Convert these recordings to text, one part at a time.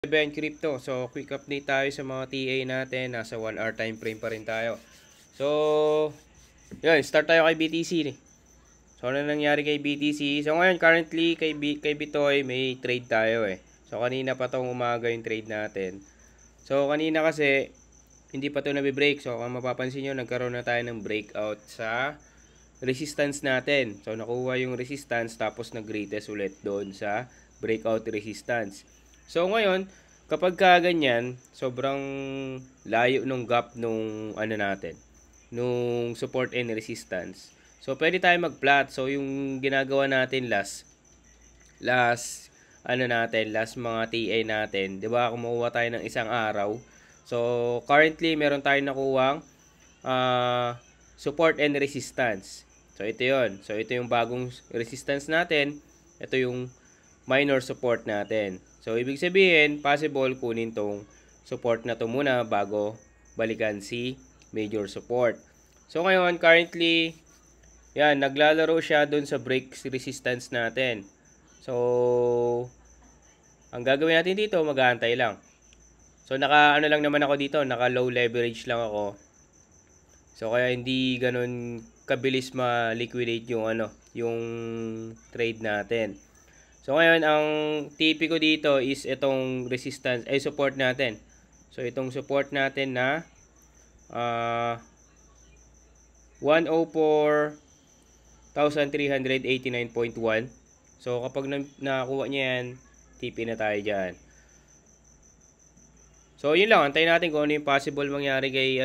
Ben Crypto. So, quick update tayo sa mga TA natin. Nasa 1 hour time frame pa rin tayo. So, yun, start tayo kay BTC. So, ano nangyari kay BTC? So, ngayon, currently, kay Bitoy, may trade tayo eh. So, kanina pa tong umaga yung trade natin. So, kanina kasi, hindi pa to nabi-break. So, kung mapapansin nyo, nagkaroon na tayo ng breakout sa resistance natin. So, nakuha yung resistance, tapos nag-retest ulit doon sa breakout resistance. So, ngayon, kapag ganyan, sobrang layo nung gap nung ano natin, nung support and resistance. So, pwede tayo mag-plot. So, yung ginagawa natin last mga TA natin, 'di ba? Kumuha tayo ng isang araw. So, currently meron tayong nakuwang support and resistance. So, ito 'yon. So, ito yung bagong resistance natin. Ito yung minor support natin. So, ibig sabihin, possible kunin tong support na to muna bago balikan si major support. So, ngayon, currently, yan, naglalaro siya dun sa break resistance natin. So, ang gagawin natin dito, mag-aantay lang. So, naka lang naman ako dito, naka low leverage lang ako. So, kaya hindi ganun kabilis ma-liquidate yung trade natin. So, ngayon, ang TP ko dito is itong resistance, support natin. So, itong support natin na 104,389.1. So, kapag nakakuha niya yan, TP na tayo dyan. So, yun lang. Antayin natin kung ano yung possible mangyari kay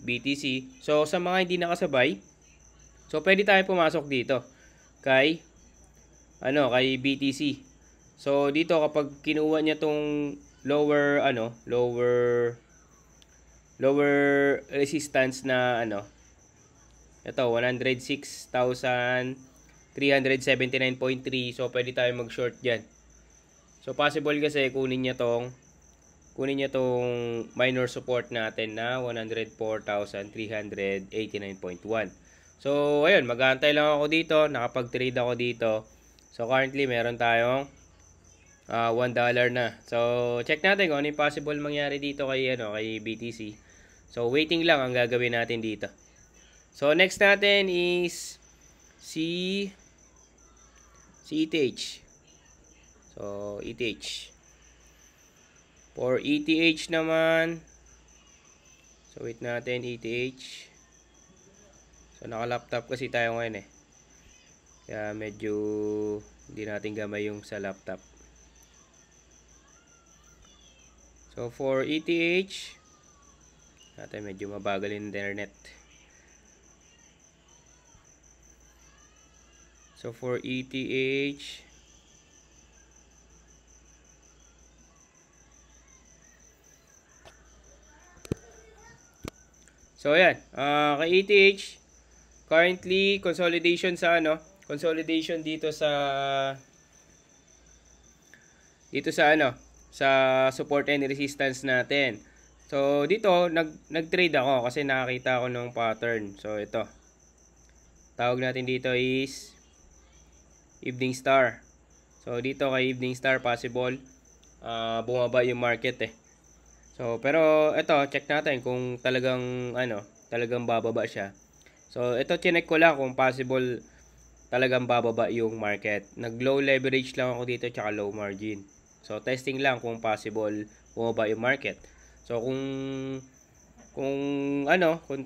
BTC. So, sa mga hindi nakasabay, so, pwede tayo pumasok dito kay BTC. So, dito kapag kinuha niya tong lower resistance na ito 106,379.3. So, pwede tayo mag-short diyan. So, possible kasi kunin niya tong minor support natin na 104,389.1. So, ayun, mag-aantay lang ako dito, nakapag-trade ako dito. So, currently, meron tayong $1 na. So, check natin kung ano yung possible mangyari dito kay BTC. So, waiting lang ang gagawin natin dito. So, next natin is si ETH. So, ETH. For ETH naman, so, wait natin, ETH. So, naka-laptop kasi tayo ngayon eh. Kaya medyo hindi natin gamay yung sa laptop. So, for ETH, natin medyo mabagal yung internet. So, for ETH, so, ayan. Kay ETH, currently, consolidation dito sa sa support and resistance natin. So, dito, nag-trade ako kasi nakakita ako ng pattern. So, ito. Tawag natin dito is Evening Star. So, dito kay Evening Star, possible bumaba yung market eh. So, pero ito, check natin kung talagang bababa siya. So, ito chinek ko lang kung possible talagang bababa yung market. Nag-low leverage lang ako dito tsaka low margin. So, testing lang kung possible bumaba yung market. So, kung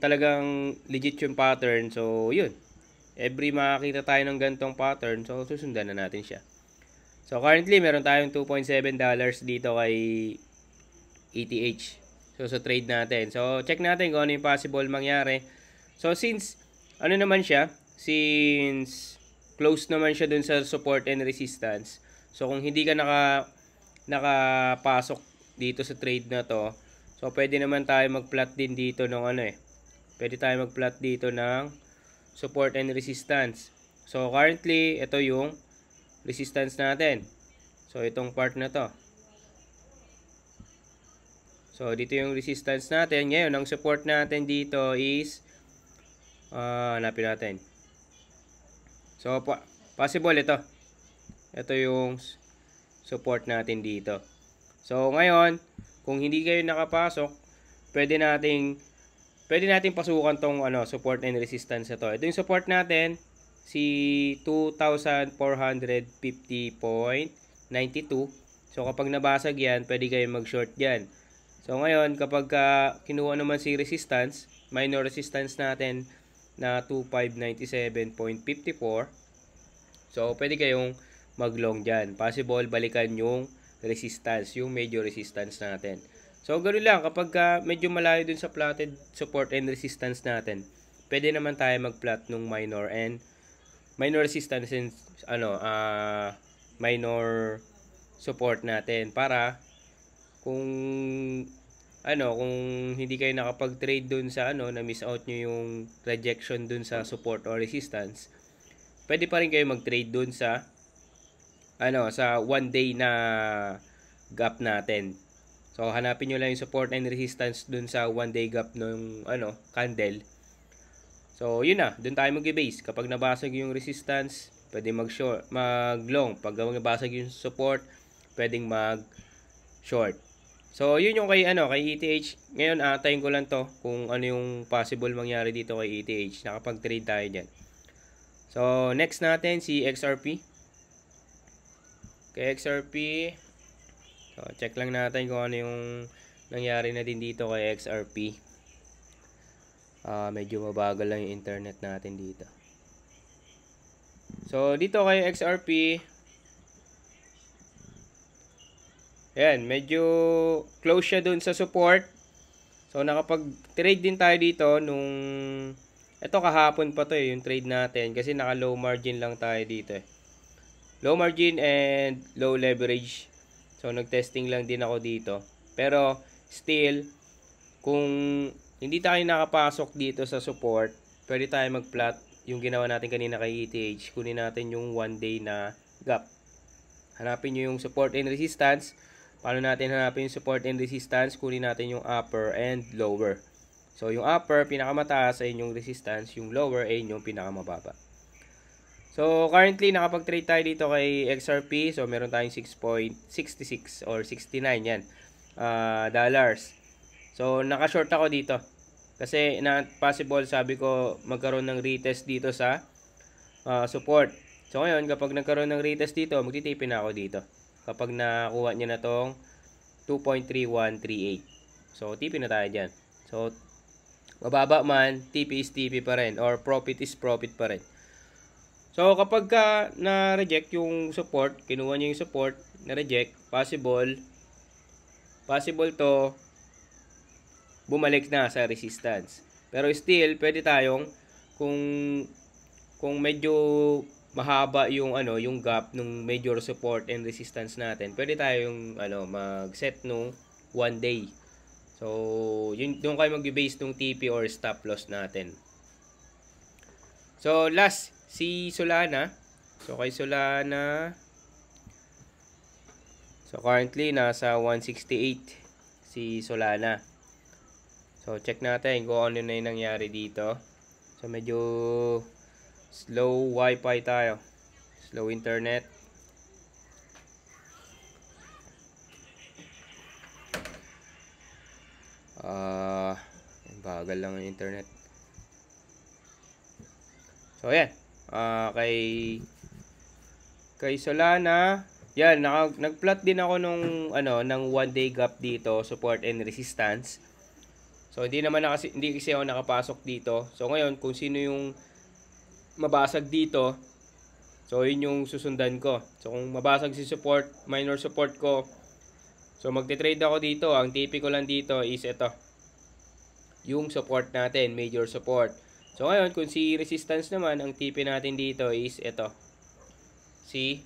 talagang legit yung pattern, so, yun. Every makakita tayo ng gantong pattern, so, susundan na natin siya. So, currently, meron tayong $2.7 dito kay ETH. So, sa trade natin. So, check natin kung ano yung possible mangyari. So, since close naman siya dun sa support and resistance. So, kung hindi ka nakapasok dito sa trade na to, so, pwede naman tayo mag-plot din dito ng pwede tayo mag-plot dito ng support and resistance. So, currently, ito yung resistance natin. So, itong part na to. So, dito yung resistance natin. Ngayon, ang support natin dito is hanapin natin. So, possible ito. Ito yung support natin dito. So, ngayon, kung hindi kayo nakapasok, pwede nating pasukan tong support and resistance na to. Ito yung support natin, si 2,450.92. So, kapag nabasag yan, pwede kayo mag-short yan. So, ngayon, kapag kinuha naman si resistance, minor resistance natin na 2,597.54. So, pwede kayong mag-long dyan. Possible, balikan yung resistance, yung major resistance natin. So, ganoon lang. Kapag medyo malayo dun sa plotted support and resistance natin, pwede naman tayo mag-plot nung minor resistance and minor support natin para kung hindi kayo nakapag-trade dun sa na miss out nyo yung rejection dun sa support or resistance, pwede pa rin kayo mag-trade dun sa sa 1 day na gap natin. So hanapin nyo lang yung support and resistance dun sa 1 day gap ng candle. So yun na, dun tayo mag-base. Kapag nabasag yung resistance, pwede mag-long. Pag nabasag yung support, pwedeng mag-short. So, yun yung kay ETH. Ngayon, atayin ko lang to kung ano yung possible mangyari dito kay ETH. Nakapag-trade tayo dyan. So, next natin si XRP. Kay XRP, so, check lang natin kung ano yung nangyari na din dito kay XRP. Medyo mabagal lang yung internet natin dito. So, dito kay XRP, ayan, medyo close siya dun sa support. So, nakapag-trade din tayo dito nung ito kahapon pa to yung trade natin kasi naka low margin lang tayo dito Low margin and low leverage. So, nag-testing lang din ako dito. Pero, still, kung hindi tayo nakapasok dito sa support, pwede tayo mag-plot yung ginawa natin kanina kay ETH. Kunin natin yung 1 day na gap. Hanapin nyo yung support and resistance. Paano natin hanapin yung support and resistance? Kunin natin yung upper and lower. So, yung upper, pinakamataas ay yung resistance. Yung lower ay yung pinakamababa. So, currently, nakapag-trade tayo dito kay XRP. So, meron tayong 6.66 or 69 yan. Dollars. So, naka-short ako dito. Kasi, possible, sabi ko, magkaroon ng retest dito sa support. So, ngayon, kapag nagkaroon ng retest dito, magtitipin na ako dito. Kapag nakuha niya na tong 2.3138. So, tipin na tayo dyan. So, mababa man, TP is TP pa rin. Or profit is profit pa rin. So, kapag na-reject yung support, kinuha niya yung support, na-reject, possible to bumalik na sa resistance. Pero still, pwede tayong kung medyo mahaba yung yung gap ng major support and resistance natin, pwede tayong mag-set nung 1 day. So, doon kayo mag-base nung TP or stop loss natin. So, last, si Solana. So, kay Solana, so currently nasa 168 si Solana. So, check natin kung ano na yung nangyari dito. So, medyo slow wifi tayo. Slow internet. Bagal lang ang internet. So, ayan. Kay Solana, yan, nag-plot din ako ng 1 day gap dito, support and resistance. So, hindi kasi ako nakapasok dito. So, ngayon, kung sino yung mabasag dito, so yun yung susundan ko. So kung mabasag si support, minor support ko, so magte-trade ako dito. Ang TP ko lang dito is ito, yung support natin, major support. So ngayon, kung si resistance naman, ang TP natin dito is ito, si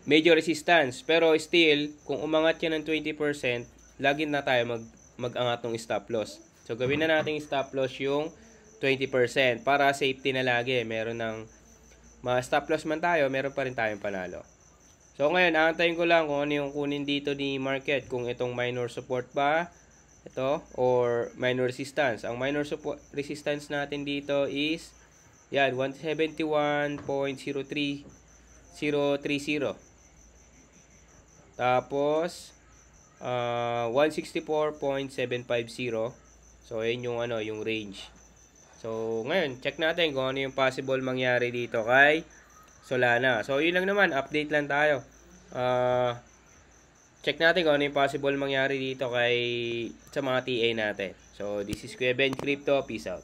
major resistance. Pero still, kung umangat yan ng 20%, lagi na tayo mag-angat ng stop loss. So gawin na natin stop loss yung 20% para safety na lagi. Meron ng ma-stop loss man tayo, meron pa rin tayong panalo. So ngayon, aantayin ko lang kung ano yung kunin dito ni market. Kung itong minor support ba, ito, or minor resistance. Ang minor support resistance natin dito is, yan, 171.03030. Tapos 164.750. So ayun yung yung range. So ngayon, check natin kung ano yung possible mangyari dito kay Solana. So yun lang naman, update lang tayo. Check natin kung ano yung possible mangyari dito sa mga TA natin. So this is Kuya Ben Crypto. Peace out.